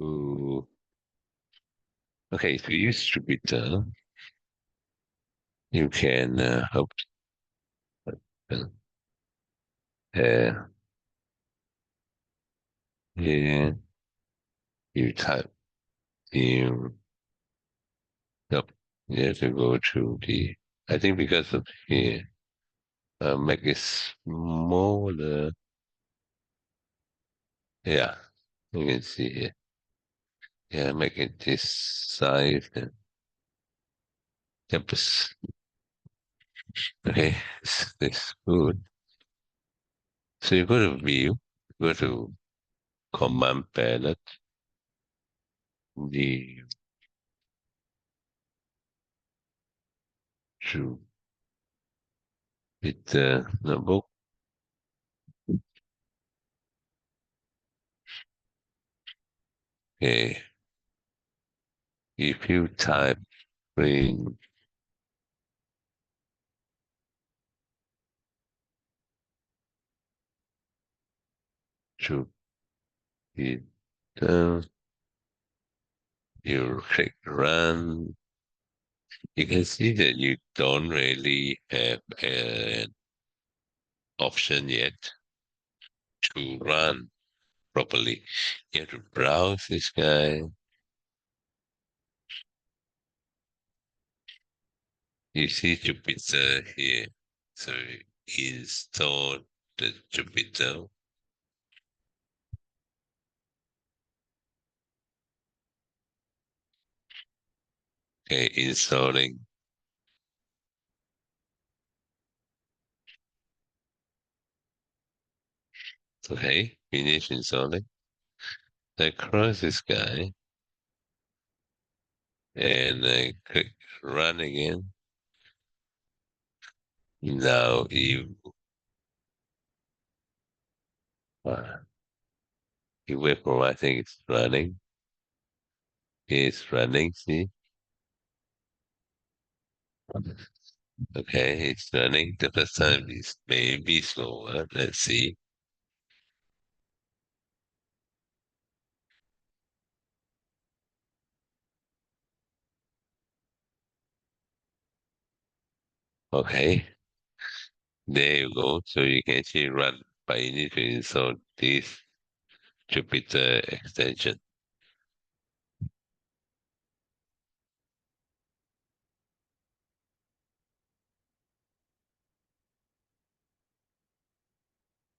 Ooh. Okay, if you use Jupyter, you can uh, uh, yeah, you type you yep, you have to go to the. I think because of here, make it smaller. Yeah, you can see here. Yeah, make it this size. And, yep. Okay, this good. So you go to view, go to command palette, the to with the notebook. Okay, if you type in to it, uh, you click run. You can see that you don't really have an option yet to run properly. You have to browse this guy. You see Jupyter here. So install the Jupyter. Okay, installing. Okay, finish installing. I cross this guy and I click run again. Now uh, you wait for I think it's running. It's running, see? Okay, it's running. The first time is maybe slower. Let's see. Okay, there you go. So you can actually run, but you need to install this Jupyter extension.